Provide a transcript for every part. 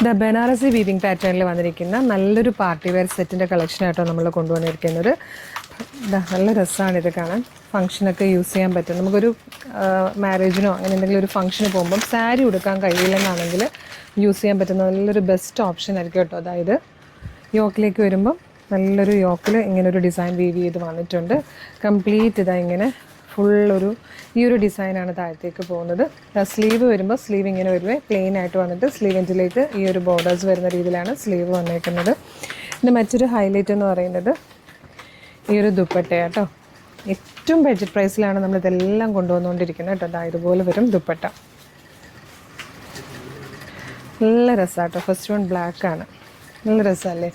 The Banarasi weaving പാറ്റേണിൽ വന്നിരിക്കുന്ന നല്ലൊരു പാർട്ടി വെയർ സെറ്റിൻ്റെ കളക്ഷനായിട്ടോ നമ്മൾ കൊണ്ടുവന്നിരിക്കുന്നത്. നല്ല രസമാണ് ഇത് കാണാൻ. ഫംഗ്ഷനൊക്കെ യൂസ് ചെയ്യാൻ പറ്റും. നമുക്കൊരു മാരേജിനോ അങ്ങനെ എന്തെങ്കിലും ഒരു ഫംഗ്ഷന് പോകുമ്പം സാരി ഉടുക്കാൻ കഴിയില്ലെന്നാണെങ്കിൽ യൂസ് ചെയ്യാൻ പറ്റുന്ന നല്ലൊരു ബെസ്റ്റ് ഓപ്ഷൻ ആയിരിക്കും കേട്ടോ. അതായത് യോക്കിലേക്ക് വരുമ്പം നല്ലൊരു യോക്കിൽ ഇങ്ങനൊരു ഡിസൈൻ വീവ് ചെയ്ത് വന്നിട്ടുണ്ട്. കംപ്ലീറ്റ് ഇതാ ഇങ്ങനെ ഫുള്ളൊരു ഈ ഒരു ഡിസൈനാണ് താഴത്തേക്ക് പോകുന്നത്. സ്ലീവ് വരുമ്പോൾ സ്ലീവ് ഇങ്ങനെ വരുവേ പ്ലെയിൻ ആയിട്ട് വന്നിട്ട് സ്ലീവ് എൻഡിലേക്ക് ഈ ഒരു ബോർഡേഴ്സ് വരുന്ന രീതിയിലാണ് സ്ലീവ് വന്നേക്കുന്നത്. പിന്നെ മറ്റൊരു ഹൈലൈറ്റ് എന്ന് പറയുന്നത് ഈ ഒരു ദുപ്പട്ടയാട്ടോ. ഏറ്റവും ബഡ്ജറ്റ് പ്രൈസിലാണ് നമ്മളിതെല്ലാം കൊണ്ടുവന്നുകൊണ്ടിരിക്കുന്നത് കേട്ടോ. അതാ ഇതുപോലെ വരും ദുപ്പട്ട. നല്ല രസമാട്ടോ. First one ബ്ലാക്കാണ്. നല്ല രസമല്ലേ?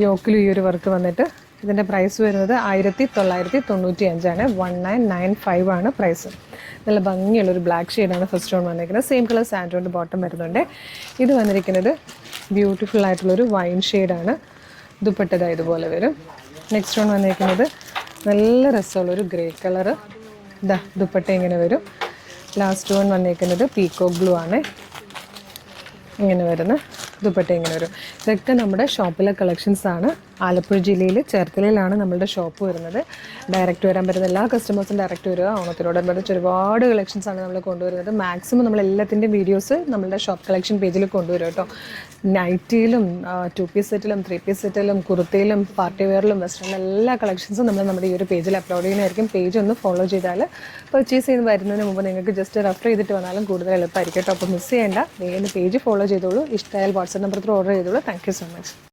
യോക്കിലും ഈ ഒരു വർക്ക് വന്നിട്ട് ഇതിൻ്റെ പ്രൈസ് വരുന്നത് 1995 1995 ആണ് പ്രൈസ്. നല്ല ഭംഗിയുള്ളൊരു ബ്ലാക്ക് ഷെയ്ഡാണ് ഫസ്റ്റ് വൺ വന്നിരിക്കുന്നത്. സെയിം കളർ സാൻഡോൻ്റെ ബോട്ടം വരുന്നുണ്ട്. ഇത് വന്നിരിക്കുന്നത് ബ്യൂട്ടിഫുൾ ആയിട്ടുള്ളൊരു വൈൻ ഷെയ്ഡാണ്. ദുപ്പട്ട ഇതുപോലെ വരും. നെക്സ്റ്റ് വൺ വന്നിരിക്കുന്നത് നല്ല രസമുള്ളൊരു ഗ്രേ കളറ്. ഇതാ ദുപ്പട്ട ഇങ്ങനെ വരും. ലാസ്റ്റ് വൺ വന്നിരിക്കുന്നത് പീക്കോക്ക് ബ്ലൂ ആണ്. ഇങ്ങനെ വരുന്ന ദുപ്പട്ട ഇങ്ങനെ വരും. ഇതൊക്കെ നമ്മുടെ ഷോപ്പിലെ കളക്ഷൻസ് ആണ്. ആലപ്പുഴ ജില്ലയിൽ ചേർത്തലയിലാണ് നമ്മളുടെ ഷോപ്പ് വരുന്നത്. ഡയറക്റ്റ് വരാൻ പറ്റുന്ന എല്ലാ കസ്റ്റമേഴ്സും ഡയറക്റ്റ് വരിക. ഓണത്തിനോടനുബന്ധിച്ച് ഒരുപാട് കളക്ഷൻസ് ആണ് നമ്മൾ കൊണ്ടുവരുന്നത്. മാക്സിമം നമ്മൾ എല്ലാത്തിൻ്റെയും വീഡിയോസ് നമ്മളുടെ ഷോപ്പ് കളക്ഷൻ പേജിൽ കൊണ്ടുവരും കേട്ടോ. നൈറ്റിയിലും 2 പീസ് സെറ്റിലും 3 പീസ് സെറ്റിലും കുർത്തിയിലും പാർട്ടി വെയറിലും വെസ്റ്റേൺ എല്ലാ കളക്ഷൻസും നമ്മൾ നമ്മുടെ ഈ ഒരു പേജിൽ അപ്ലോഡ് ചെയ്യുന്നതായിരിക്കും. പേജ് ഒന്ന് ഫോളോ ചെയ്താൽ പർച്ചേസ് ചെയ്ത് വരുന്നതിന് മുമ്പ് നിങ്ങൾക്ക് ജസ്റ്റ് റെഫർ ചെയ്തിട്ട് വന്നാലും കൂടുതൽ എളുപ്പമായിരിക്കും കേട്ടോ. അപ്പോൾ മിസ് ചെയ്യേണ്ട. വേഗം പേജ് ഫോളോ ചെയ്തോളൂ. ഇഷ്ടമായാൽ വാട്സാപ്പ് നമ്പറിൽ ഓർഡർ ചെയ്തോളൂ. Thank you so much.